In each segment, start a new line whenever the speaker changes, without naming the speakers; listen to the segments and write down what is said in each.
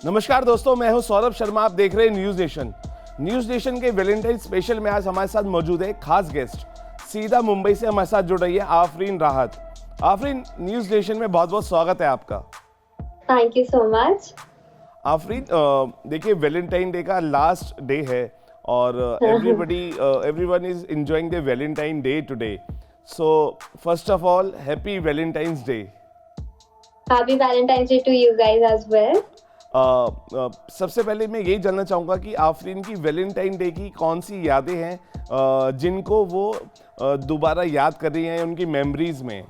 नमस्कार दोस्तों, मैं हूं सौरभ शर्मा। आप देख रहे हैं न्यूज नेशन। न्यूज नेशन के वैलेंटाइन स्पेशल में आज हमारे साथ मौजूद है खास गेस्ट। सीधा मुंबई से हमारे साथ जुड़ रही है आफरीन राहत। आफरीन, न्यूज नेशन में बहुत बहुत स्वागत है आपका।
Thank you so much.
Afreen, देखिए वैलेंटाइन डे का लास्ट डे है और everyone is enjoying the Valentine Day today. So first of all, happy Valentine's Day.
Happy Valentine's Day to you guys as well.
सबसे पहले मैं यही जानना चाहूँगा कि आफरीन की वैलेंटाइन डे की कौन सी यादें हैं जिनको वो दोबारा याद कर रही हैं उनकी मेमोरीज में।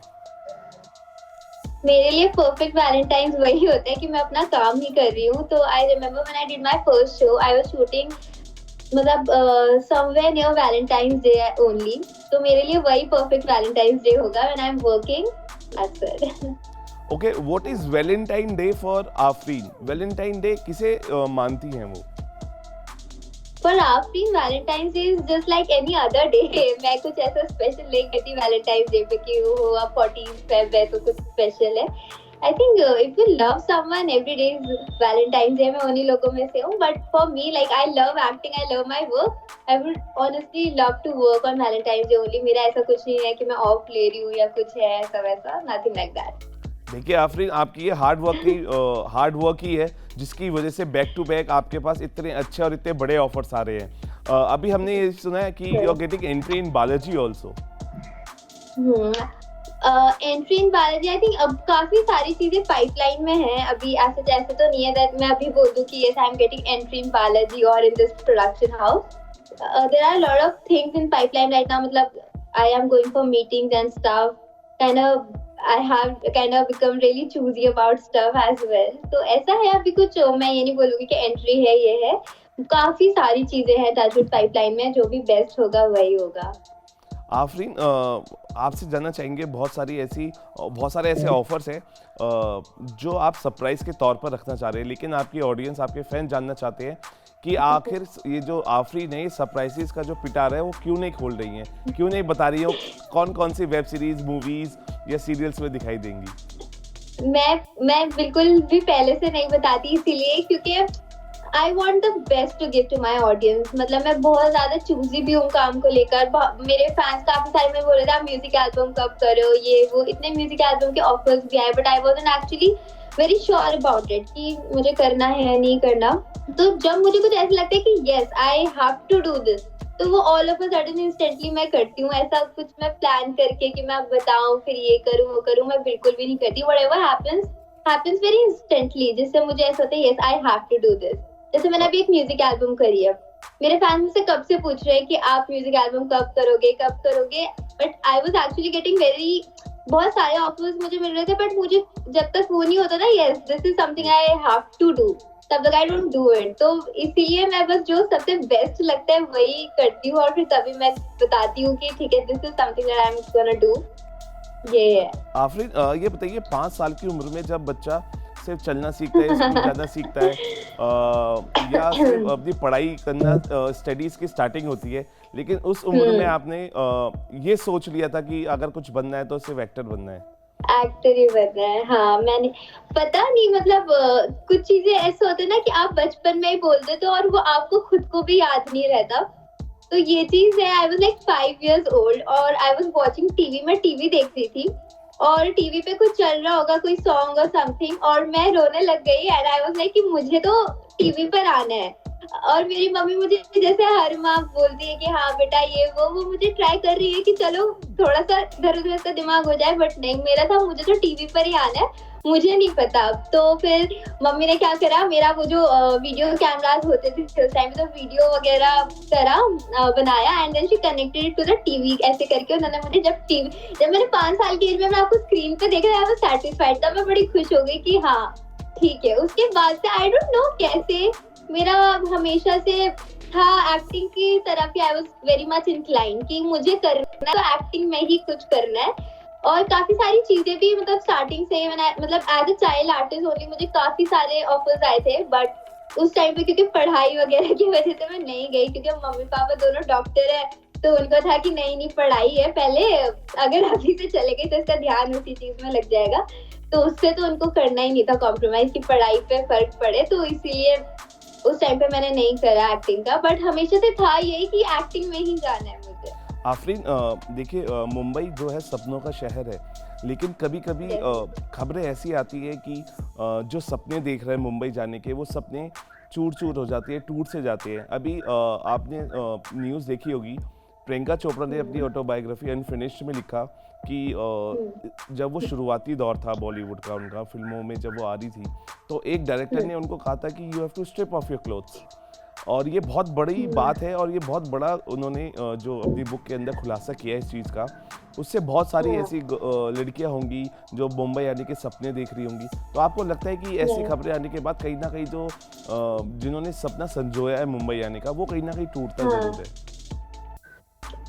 मेरे लिए परफेक्ट वैलेंटाइंस वही होता है कि मैं अपना काम ही कर रही हूँ। तो I remember when I did my first show, I was shooting मतलब somewhere near valentine's day only. तो मेरे लिए वही परफेक्ट वैलेंटाइंस डे होगा when I am working. That's it.
Okay, what is valentine day for Afreen? Valentine day किसे मानती हैं वो?
For Afreen valentine's day is just like any other day. मैं कुछ ऐसा स्पेशल नहीं करती वैलेंटाइंस डे पे कि वो अब 14 फेब है तो कुछ स्पेशल है। I think if you love someone every day is Valentine's Day. मैं उन्हीं लोगों में से हूँ, but for me like I love acting, I love my work. I would honestly love to work on Valentine's day only. मेरा ऐसा कुछ नहीं है कि मैं ऑफ ले रही हूँ या कुछ है ऐसा वैसा, नथिंग लाइक दैट।
देखिए आफरीन, आपकी ये हार्ड वर्क ही है जिसकी वजह से बैक टू बैक आपके पास इतने अच्छे और इतने बड़े ऑफर्स आ रहे हैं। अभी हमने ये सुना है कि you are getting entry in Balaji also.
Entry in Balaji, I think अब काफी सारी चीजें पाइपलाइन में हैं। अभी ऐसे तो नहीं है दैट मैं अभी बोल दूं कि yes I am getting entry in Balaji और in this production house. There are lot of things in pipeline right now. मतलब I am going for meetings and stuff. Kind of I have kind of become really choosy about stuff as well. तो ऐसा है, अभी कुछ मैं ये नहीं बोलूँगी कि एंट्री है ये है। काफी सारी चीजें हैं टचवुड पाइपलाइन में, जो भी बेस्ट होगा वही होगा।
आफरीन, आपसे जानना चाहेंगे, बहुत सारे ऐसे ऑफर्स हैं जो आप सरप्राइज के तौर पर रखना चाह रहे हैं, लेकिन आपकी ऑडियंस, आपके फैन जानना चाहते हैं कि आखिर ये जो आफरीन है, सरप्राइजेस का जो पिटारा है वो क्यों नहीं खोल रही हैं, क्यों नहीं बता रही हो कौन कौन सी वेब सीरीज, मूवीज या सीरियल्स में दिखाई देंगी?
मैं बिल्कुल भी पहले से नहीं बताती, इसीलिए क्योंकि I want the best to give to my audience. मतलब मैं बहुत ज्यादा चूजी भी हूँ काम को लेकर। मेरे फैंस काफी सारे में बोल रहे थे आप म्यूजिक एल्बम कब करो, ये वो, इतने म्यूजिक एल्बम के ऑफर्स भी आए, but I wasn't actually very sure about it कि मुझे करना है या नहीं करना। तो जब मुझे कुछ ऐसा लगता है कि yes I have to do this, तो वो all of a sudden instantly मैं करती हूँ। ऐसा कुछ मैं प्लान करके कि मैं बताऊँ फिर ये करूँ वो करूँ, मैं बिल्कुल भी नहीं करती। व्हाटएवर हैपेंस वेरी इंस्टेंटली, जिससे मुझे ऐसा होता है yes I have to do this. जैसे मैंने अभी एक म्यूजिक एल्बम करी है, मेरे फैंस मुझसे कब से पूछ रहे हैं कि आप म्यूजिक एल्बम कब करोगे, but I was actually getting बहुत सारे ऑफर्स मुझे मिल रहे थे, बट मुझे जब तक वो नहीं होता ना yes this is something I have to do, तब तक आई डोंट डू इट। तो इसीलिए मैं बस जो सबसे बेस्ट लगता है वही करती हूँ, और फिर तभी मैं बताती हूँ कि ठीक है this is something that I am gonna do. ये है।
आफरीन, ये बताइए, 5 साल की उम्र में जब बच्चा सिर्फ चलना सीखता है, स्कूल जाना सीखता है, या सिर्फ अपनी पढ़ाई करना, स्टडीज की स्टार्टिंग होती है, लेकिन उस उम्र में आपने ये सोच लिया था कि अगर कुछ बनना है तो सिर्फ एक्टर बनना है?
एक्टर ही बनना है, हाँ। मैंने पता नहीं, मतलब कुछ चीजें ऐसे होते हैं ना कि आप बचपन में ही बोल देते हो और वो आपको खुद को भी याद नहीं रहता। तो ये चीज है। I was like 5 years old और आई वाज वाचिंग टीवी। मैं टीवी देख रही थी और टीवी पे कुछ चल रहा होगा, कोई सॉन्ग और समथिंग, और मैं रोने लग गई। एंड आई वाज लाइक कि मुझे तो टीवी पर आना है। और मेरी मम्मी मुझे जैसे हर माँ बोलती है कि हाँ बेटा ये वो मुझे ट्राई कर रही है कि चलो थोड़ा सा इधर उधर का दिमाग हो जाए, बट नहीं, मेरा था मुझे तो टीवी पर ही आना है, मुझे नहीं पता। तो फिर मम्मी ने क्या करा, मेरा वो जो वीडियो कैमरास होते थे उस टाइम पे, तो वीडियो वगैरह करा, बनाया, and then she connected it to the TV. ऐसे करके उन्होंने मुझे जब मैंने 5 साल की एज में मैं आपको स्क्रीन पे देखा, आई वाज सैटिस्फाइड। तब मैं बड़ी खुश हो गई कि हाँ ठीक है। उसके बाद से आई डोंट नो कैसे मेरा हमेशा से था एक्टिंग की तरफ ही। I was very much incline कि मुझे करना है तो एक्टिंग में ही कुछ करना है। और काफी सारी चीजें भी, मतलब स्टार्टिंग से मतलब as a child artist only मुझे काफी सारे ऑफर्स आए थे, बट उस टाइम पे क्योंकि पढ़ाई वगैरह की वजह से मैं नहीं गई, क्योंकि मम्मी पापा दोनों डॉक्टर है, तो उनको था कि नहीं पढ़ाई है पहले, अगर अभी से चले गई तो इसका ध्यान उसी चीज में लग जाएगा। तो उससे तो उनको करना ही नहीं था कॉम्प्रोमाइज कि पढ़ाई पे फर्क पड़े, तो इसीलिए उस टाइम पे मैंने नहीं करा एक्टिंग का, बट हमेशा से था यही कि एक्टिंग में ही जाना है मुझे।
आफरीन, देखिए, मुंबई जो है सपनों का शहर है, लेकिन कभी कभी खबरें ऐसी आती है कि जो सपने देख रहे हैं मुंबई जाने के, वो सपने चूर चूर हो जाती है, टूट से जाते हैं। अभी आपने न्यूज़ देखी होगी, प्रियंका चोपड़ा ने अपनी ऑटोबायोग्राफी अनफिनिश्ड में लिखा कि जब वो शुरुआती दौर था बॉलीवुड का, उनका फिल्मों में जब वो आ रही थी, तो एक डायरेक्टर ने उनको कहा था कि you have to strip off your clothes. और ये बहुत बड़ी बात है, और ये बहुत बड़ा उन्होंने जो अपनी बुक के अंदर खुलासा किया है इस चीज़ का। उससे बहुत सारी ऐसी लड़कियां होंगी जो मुंबई आने के सपने देख रही होंगी। तो आपको लगता है कि ऐसी खबरें आने के बाद कहीं ना कहीं जो जिन्होंने सपना संजोया है मुंबई आने का, वो कहीं ना कहीं टूटता जरूर है?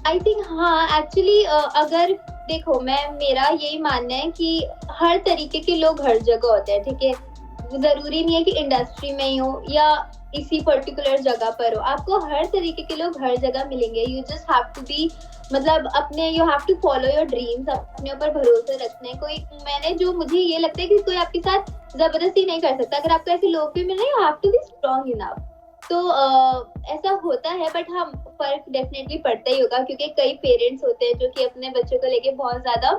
आई थिंक हाँ, एक्चुअली अगर देखो, मेरा यही मानना है कि हर तरीके के लोग हर जगह होते हैं, ठीक है। जरूरी नहीं है कि इंडस्ट्री में ही हो या इसी पर्टिकुलर जगह पर हो, आपको हर तरीके के लोग हर जगह मिलेंगे। You just have to be, मतलब अपने, you have to follow your dreams, अपने ऊपर भरोसा रखना है। मुझे ये लगता है कि कोई आपके साथ जबरदस्ती नहीं कर सकता। अगर आपको ऐसे लोग भी मिल रहे हैं, you have to be strong enough. तो ऐसा होता है, बट हाँ, फर्क डेफिनेटली पड़ता ही होगा, क्योंकि कई पेरेंट्स होते हैं जो कि अपने बच्चों को लेके बहुत ज्यादा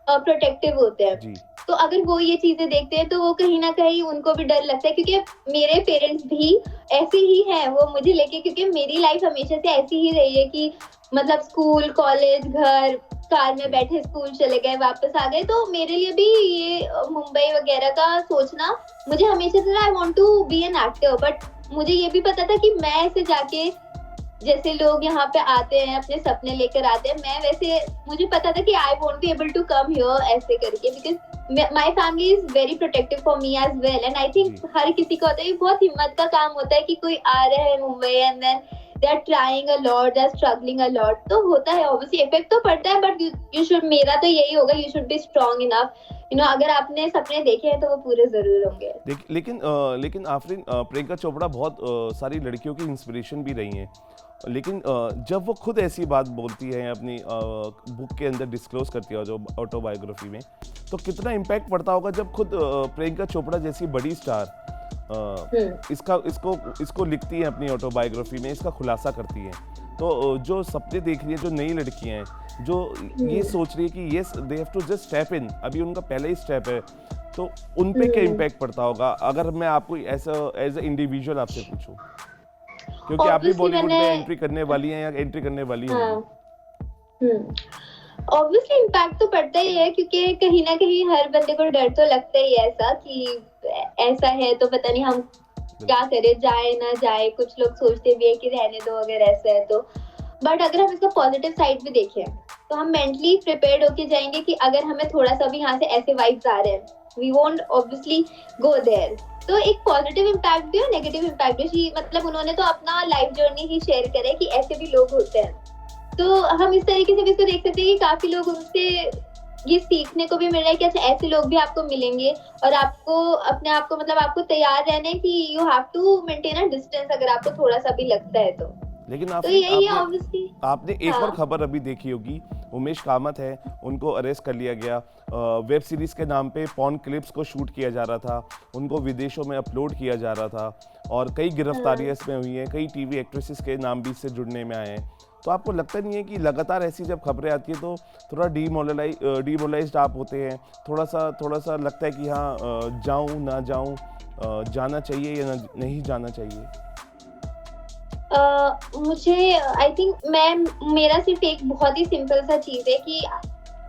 प्रोटेक्टिव होते हैं। तो अगर वो ये चीजें देखते हैं तो वो कहीं ना कहीं उनको भी डर लगता है, क्योंकि मेरे पेरेंट्स भी ऐसे ही हैं वो मुझे लेके, क्योंकि मेरी लाइफ हमेशा से ऐसी ही रही है कि मतलब स्कूल, कॉलेज, घर, कार में बैठे स्कूल चले गए, वापस आ गए। तो मेरे लिए भी ये मुंबई वगैरह का सोचना, मुझे हमेशा से I want to be an actor, but मुझे ये भी पता था कि मैं ऐसे जाके, जैसे लोग यहाँ पे आते हैं अपने सपने लेकर आते हैं, मैं वैसे, मुझे पता था कि I won't be able to come here ऐसे करके, because my family is very protective for me as well. And I think हर किसी को होता है, बहुत हिम्मत का काम होता है कि कोई आ रहा है Mumbai and then they are trying a lot, they are struggling a lot. तो होता है, ऑब्वियसली इफेक्ट तो पड़ता है, बट यू शुड, मेरा तो यही होगा, you should be strong enough. अगर आपने सपने देखे हैं तो वो पूरे जरूर होंगे।
लेकिन आफरीन, प्रियंका चोपड़ा बहुत सारी लड़कियों की इंस्पिरेशन भी रही हैं, लेकिन जब वो खुद ऐसी बात बोलती है, अपनी बुक के अंदर डिस्क्लोज करती है जो ऑटोबायोग्राफी में, तो कितना इम्पैक्ट पड़ता होगा जब खुद प्रियंका चोपड़ा जैसी बड़ी स्टार इसको लिखती है अपनी ऑटोबायोग्राफी में, इसका खुलासा करती है। तो जो सपने देख रही है, जो नई लड़कियां हैं जो ये सोच रही है कि yes they have to just step in, अभी उनका पहला ही स्टेप है, तो उन पे क्या इम्पैक्ट पड़ता होगा अगर मैं आपको ऐसा एज ए इंडिविजुअल आपसे पूछूं, क्योंकि आप भी बॉलीवुड में एंट्री करने वाली हैं या एंट्री करने वाली होंगी?
ऑब्वियसली इम्पैक्ट तो पड़ता ही है, क्योंकि कहीं ना कहीं हर बंदे को डर तो लगता ही है ऐसा कि ऐसा है तो पता नहीं हम क्या करें, जाए ना जाए। कुछ लोग सोचते भी है कि रहने दो अगर ऐसा है तो, बट अगर हम इसका पॉजिटिव साइड भी देखें तो हम मेंटली प्रिपेयर्ड होके जाएंगे कि अगर हमें थोड़ा सा भी यहाँ से ऐसे वाइब्स आ रहे हैं, we won't obviously go there. तो एक पॉजिटिव इम्पैक्ट भी और नेगेटिव इम्पैक्ट भी, मतलब उन्होंने तो अपना लाइफ जर्नी ही शेयर करे कि ऐसे भी लोग होते हैं। तो हम इस तरीके से भी इसको देख सकते हैं कि काफी लोग उनसे ये सीखने को भी मिल रहा है कि अच्छा ऐसे लोग भी आपको मिलेंगे, और आपको अपने आप को, मतलब आपको तैयार रहना है कि you have to maintain a distance अगर आपको थोड़ा सा भी लगता है तो।
लेकिन
तो यही है ऑब्वियसली।
आपने एक और खबर अभी देखी होगी, उमेश कामत है, उनको अरेस्ट कर लिया गया। वेब सीरीज के नाम पे पॉर्न क्लिप्स को शूट किया जा रहा था, उनको विदेशों में अपलोड किया जा रहा था, और कई गिरफ्तारियां इसमें हुई हैं, कई टीवी एक्ट्रेसेस के नाम भी इससे जुड़ने में आए हैं। तो आपको लगता नहीं है कि लगातार ऐसी जब खबरें आती है तो थोड़ा डीमोरलाइज्ड आप होते हैं, थोड़ा सा लगता है कि हाँ जाऊँ ना जाऊँ, जाना चाहिए या नहीं जाना चाहिए?
मुझे आई थिंक मेरा सिर्फ एक बहुत ही सिंपल सा चीज है कि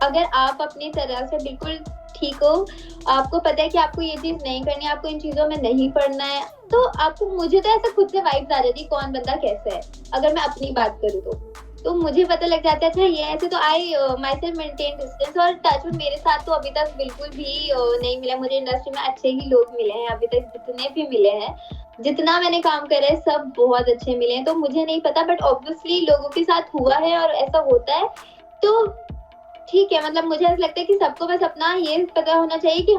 अगर आप अपनी तरह से बिल्कुल ठीक हो, आपको पता है कि आपको ये चीज नहीं करनी है, आपको इन चीजों में नहीं पड़ना है, तो आपको, मुझे तो ऐसा खुद से वाइब्स आ जाती है कौन बंदा कैसा है। अगर मैं अपनी बात करूँ तो मुझे पता लग जाता है अच्छा ये ऐसे, तो आई माई सेल्फ मेंटेन डिस्टेंस। और टच वुड मेरे साथ तो अभी तक बिल्कुल भी नहीं मिला, मुझे इंडस्ट्री में अच्छे ही लोग मिले हैं अभी तक, जितने भी मिले हैं, जितना मैंने काम करा है सब बहुत अच्छे मिले हैं। तो मुझे नहीं पता, बट ऑब्वियसली लोगों के साथ हुआ है और ऐसा होता है तो ठीक है। मतलब मुझे ऐसा लगता है कि सबको बस अपना ये पता होना चाहिए कि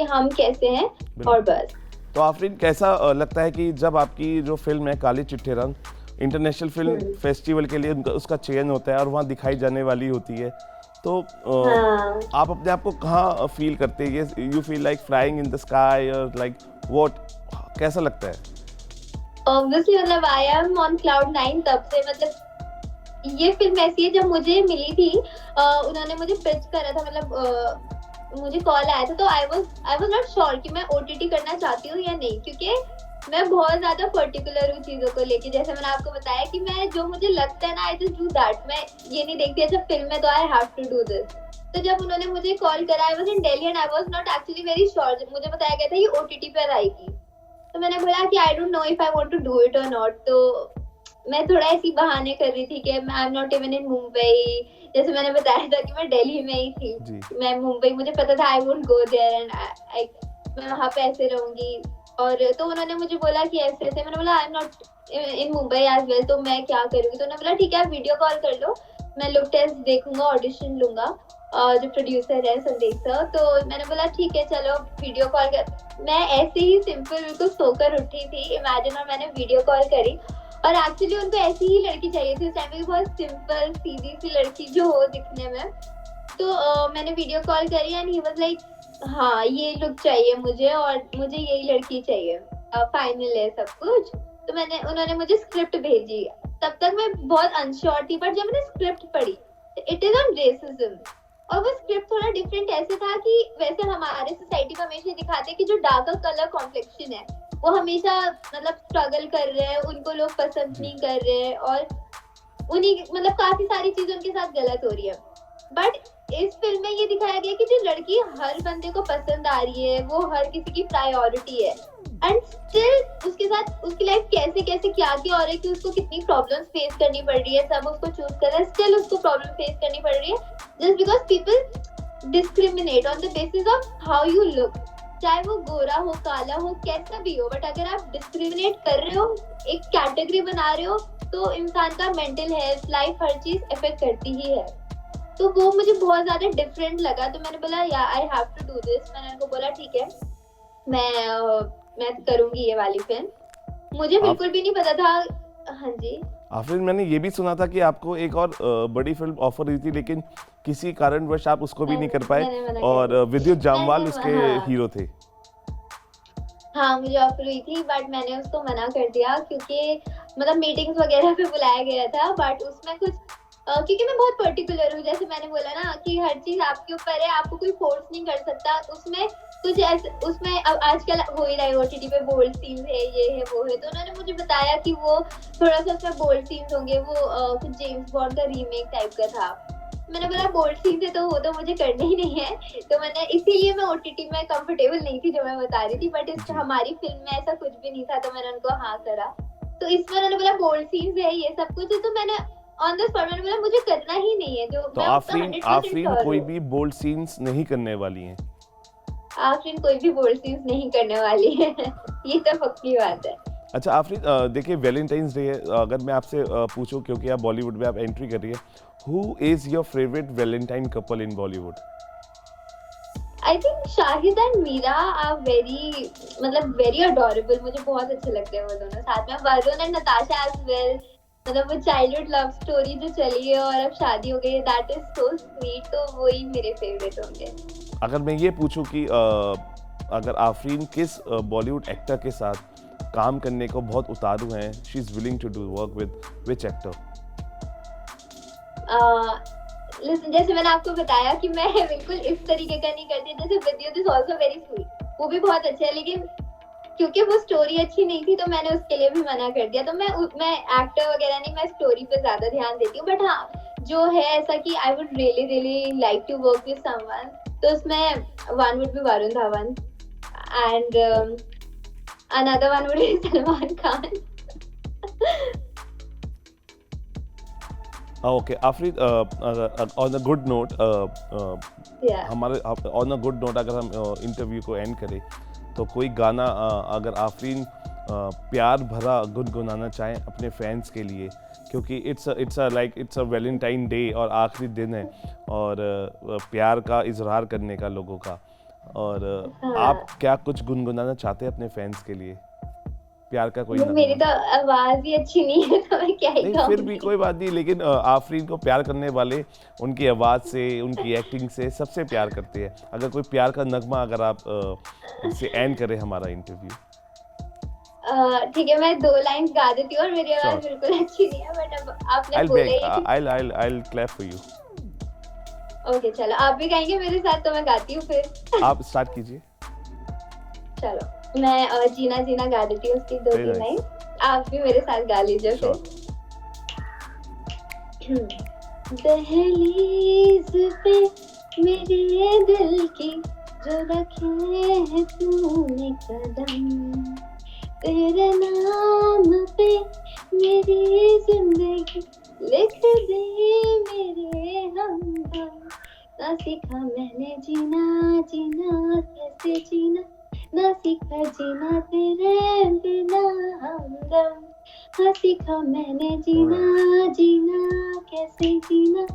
हम कैसे हैं, और बस।
तो आफरीन, कैसा लगता है कि जब आपकी जो फिल्म है काले चिट्टे रंग इंटरनेशनल फिल्म फेस्टिवल के लिए उसका चयन होता है और वहाँ दिखाई जाने वाली होती है, तो
हाँ
आप अपने आप को कहाँ फील करते हैं? ये you feel like flying in the sky और लाइक व्हाट, कैसा लगता है?
ऑब्वियसली मतलब आई एम ऑन क्लाउड 9 तब से। मतलब ये फिल्म ऐसी है, जब मुझे मिली थी उन्होंने मुझे पिच करा था, मतलब मुझे कॉल आया था, तो आई वाज नॉट श्योर कि मैं ओटीटी करना चाहती हूँ या नहीं, क्योंकि मैं बहुत ज्यादा पर्टिकुलर हूँ चीजों को लेके। जैसे मैंने आपको बताया कि मैं जो मुझे लगता है ना, आई जस्ट डू दैट। मैं ये नहीं देखती अच्छा फिल्म है तो I have to do this. तो जब उन्होंने मुझे कॉल करा, I was in Delhi and I was not actually very sure. जब मुझे बताया गया था ये ओटीटी पर आएगी, तो मैंने बोला कि I don't know if I want to do it और नॉट। तो मैं थोड़ा ऐसी बहाने कर रही थी कि I am not even in Mumbai. जैसे मैंने बताया था कि मैं दिल्ली में ही थी,
जी।
मैं मुंबई, मुझे पता था I won't go there and I मैं वहां पे ऐसे रहूंगी। और तो उन्होंने मुझे बोला कि ऐसे ऐसे, मैंने बोला I am not in Mumbai as well, तो मैं क्या करूंगी। तो उन्होंने बोला ठीक है आप वीडियो कॉल कर लो, मैं लुक टेस्ट देखूंगा, ऑडिशन लूंगा। जो प्रोड्यूसर है संदेश सर, तो मैंने बोला ठीक है चलो वीडियो कॉल कर। मैं ऐसे ही सिंपल बिल्कुल सोकर उठी थी, इमेजिन, और मैंने वीडियो कॉल करी। और एक्चुअली उनको ऐसी ही लड़की चाहिए थी उस टाइम पे, बहुत सिंपल सीधी सी लड़की जो हो दिखने में। तो मैंने वीडियो कॉल करी एंड ही वाज लाइक हाँ ये लुक चाहिए मुझे और मुझे यही लड़की चाहिए, फाइनल है सब कुछ। तो उन्होंने मुझे स्क्रिप्ट भेजी। तब तक मैं बहुत अनश्योर थी, बट जब मैंने स्क्रिप्ट पढ़ी, इट इज ऑन रेसिज्म। और वो स्क्रिप्ट थोड़ा डिफरेंट ऐसे था कि वैसे हमारे सोसाइटी में हमेशा दिखाते हैं कि जो डार्कर कलर कॉम्प्लेक्शन है वो हमेशा मतलब स्ट्रगल कर रहे हैं, उनको लोग पसंद नहीं कर रहे हैं, और उन्हीं मतलब काफी सारी चीजें उनके साथ गलत हो रही है। बट इस फिल्म में ये दिखाया गया कि जो लड़की हर बंदे को पसंद आ रही है, वो हर किसी की प्रायोरिटी है, एंड स्टिल उसके साथ उसकी लाइफ कैसे कैसे क्या क्या हो रहा है, कि उसको कितनी प्रॉब्लम्स फेस करनी पड़ रही है, सब उसको चूज कर रहे हैं, स्टिल उसको प्रॉब्लम फेस करनी पड़ रही है, just because people discriminate on the basis of how you look. चाहे वो गोरा हो, काला हो, कैसा भी हो, बट अगर आप डिस्क्रिमिनेट कर रहे हो, एक कैटेगरी बना रहे हो, तो इंसान का मेंटल हेल्थ, लाइफ, हर चीज इफेक्ट करती ही है। तो वो मुझे बहुत ज्यादा डिफरेंट लगा, तो मैंने बोला yeah I have to do this. मैंने उनको बोला ठीक है मैं करूंगी ये वाली फिल्म। मुझे बिल्कुल भी नहीं पता था। हाँ जी
आफरीन, मैंने ये भी सुना था कि आपको एक और बड़ी फिल्म ऑफर हुई थी, लेकिन किसी कारणवश आप उसको भी नहीं कर पाए,
मैंने मना कर
और
दिया।
विद्युत जामवाल
मैंने
उसके
हाँ
हीरो थे।
हाँ मुझे ऑफर हुई थी, बट मैंने उसको मना कर दिया, क्योंकि मतलब मीटिंग्स वगैरह पे बुलाया गया था, बट उसमें कुछ क्योंकि मैं बहुत पर्टिकुलर हूँ, जैसे मैंने बोला ना कि हर चीज आपके ऊपर है, आपको कोई फोर्स नहीं कर सकता। उसमें कुछ ऐसे, उसमें अब आजकल हो ही रहा है ओटीटी पे बोल्ड सीन्स है, ये है वो है, तो उन्होंने मुझे बताया कि वो थोड़ा सा उसमें बोल्ड सीन्स होंगे, वो कुछ जेम्स बॉन्ड का रीमेक टाइप का था। मैंने बोला बोल्ड सीन्स है तो वो तो मुझे करने ही नहीं है, तो मैंने इसीलिए मैं ओटीटी में कंफर्टेबल नहीं थी, जो मैं बता रही थी। बट इस हमारी फिल्म में ऐसा कुछ भी नहीं था, तो मैंने उनको हाँ करा। तो इसमें उन्होंने बोला बोल्ड सीन्स है, ये सब कुछ है, तो मैंने ऑन द स्पॉट मैंने बोला मुझे करना ही नहीं है, जो
तो
मैं उसका 100%
आफरीन
श्योर
कोई
हूँ।
भी बोल्ड सीन्स नहीं करने वाली हैं?
आफरीन कोई भी बोल्ड सीन्स नहीं करने वाली है ये तो पक्की बात है।
अच्छा आफरीन, देखिए वैलेंटाइंस डे है, अगर मैं आपसे पूछूं, क्योंकि आप बॉलीवुड में आप एंट्री कर रही है, who is your favourite Valentine couple in Bollywood?
I think Shahid and Meera are very मतलब वेरी अडोरेबल, मुझे बहुत अच्छे लगते हैं वो दोनों साथ में। Varun and Natasha as well, मतलब वो चाइल्डहुड लव स्टोरी जो चली है और अब शादी हो गई है, दैट इज सो स्वीट, तो वही मेरे फेवरेट होंगे।
अगर मैं ये पूछूं कि अगर आफरीन किस बॉलीवुड एक्टर के साथ काम करने को बहुत उतारू हैं, she is willing to do work with which actor?
Listen, जैसे मैंने आपको बताया कि मैं बिल्कुल इस तरीके का नहीं करती, जैसे विद्युत इज आल्सो वेरी स्वीट, वो भी बहुत अच्छा है, लेकिन क्योंकि वो स्टोरी अच्छी नहीं थी तो मैंने उसके लिए भी मना कर दिया। तो मैं एक्टर वगैरह नहीं, मैं स्टोरी पे ज्यादा ध्यान देती हूँ। बट हाँ, जो है ऐसा कि I would really really like to work with someone, तो उसमें one would be Varun Dhawan and another one would be Salman Khan.
Okay Afreen, on a good note, हमारे ऑन अ गुड नोट अगर हम इंटरव्यू को एंड करें, तो कोई गाना अगर आफरीन प्यार भरा गुनगुनाना चाहें अपने फैंस के लिए, क्योंकि इट्स अ वैलेंटाइन डे और आखिरी दिन है, और प्यार का इजहार करने का लोगों का, और आप क्या कुछ गुनगुनाना चाहते हैं अपने फैंस के लिए? प्यार का कोई
मेरी
नगमा?
तो आवाज ही अच्छी नहीं है तो मैं क्या ही
नहीं फिर भी
गाऊंगी।
कोई बात नहीं, लेकिन आफरीन को प्यार करने वाले उनकी आवाज़ से, उनकी एक्टिंग से सबसे प्यार करते हैं। अगर कोई प्यार का नगमा अगर आप इससे एंड करें हमारा इंटरव्यू।
ठीक है, मैं 2 लाइन्स गा देती हूँ और मेरी आवाज
श्योर,
बिल्कुल अच्छी नहीं है, बट अब आपने
आई
बोला
बेग,
ही कि
आई क्लैप फॉर यू।
ओके चलो, आप भी गाएंगे मेरे साथ तो मैं गाती हूँ फिर।
आप स्टार्ट कीजिए।
चलो मैं जीना जीना गा देती हूँ उसकी 2-3
Very nice.
लाइन, आप भी मेरे साथ गा लीजिए
श्योर।
फिर। दहलीज पे मेरे दिल की जो रखे है तूने कदम, तेरे नाम पे मेरी जिंदगी लिख दे मेरे हमदम। ना सीखा मैंने जीना जीना कैसे जीना, ना सीखा जीना तेरे बिना हमदम। ना सीखा मैंने जीना जीना कैसे जीना,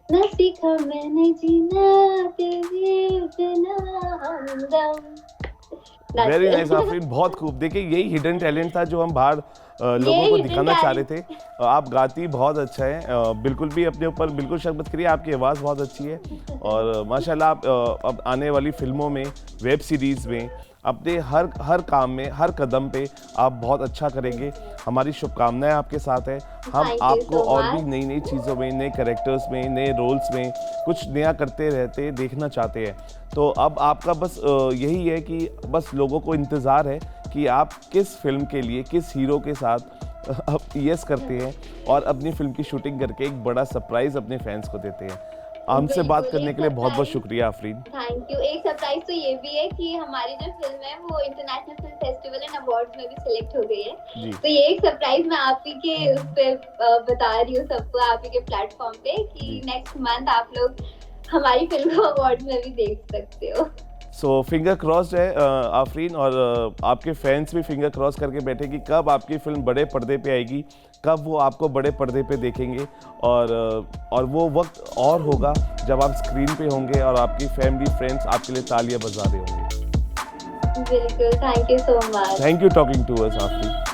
ना सीखा मैंने जीना तेरे बिना हमदम।
वेरी नाइस आफरीन, बहुत खूब। देखिए यही हिडन टैलेंट था जो हम बाहर लोगों को
hidden
दिखाना चाह रहे
talent।
थे। आप गाती बहुत अच्छा है, बिल्कुल भी अपने ऊपर बिल्कुल शक मत करिए, आपकी आवाज़ बहुत अच्छी है। और माशाल्लाह आप अब आने वाली फिल्मों में, वेब सीरीज़ में, अपने हर काम में, हर कदम पे आप बहुत अच्छा करेंगे। हमारी शुभकामनाएं आपके साथ है। हम
Thank you
आपको
so
और भी
much।
नई नई चीज़ों में, नए कैरेक्टर्स में, नए रोल्स में कुछ नया करते रहते देखना चाहते हैं। तो अब आपका बस यही है कि बस लोगों को इंतज़ार है कि आप किस फिल्म के लिए, किस हीरो के साथ अब यस करते हैं और अपनी फिल्म की शूटिंग करके एक बड़ा सरप्राइज़ अपने फैंस को देते हैं। हमसे बात
बिल्कुल,
करने
एक
के लिए बहुत बहुत
सरप्राइज।
शुक्रिया आफरीन।
Thank you. एक सरप्राइज तो ये भी है कि हमारी जो फिल्म है वो international film festival and awards में भी सिलेक्ट हो गई है।
जी।
तो ये एक सरप्राइज मैं आप ही के उस पे बता रही हूँ सबको, आप ही के प्लेटफॉर्म पे कि
जी।
नेक्स्ट मंथ आप लोग हमारी फिल्म को अवार्ड्स में भी देख सकते हो।
सो फिंगर क्रॉस्ड है आफरीन, और आपके फैंस भी फिंगर क्रॉस करके बैठे कि कब आपकी फिल्म बड़े पर्दे पे आएगी, कब वो आपको बड़े पर्दे पे देखेंगे। और वो वक्त और होगा जब आप स्क्रीन पे होंगे और आपकी फैमिली फ्रेंड्स आपके लिए तालियां बजा रहे होंगे।
बिल्कुल, thank you so much.
Thank you talking to us Afreen.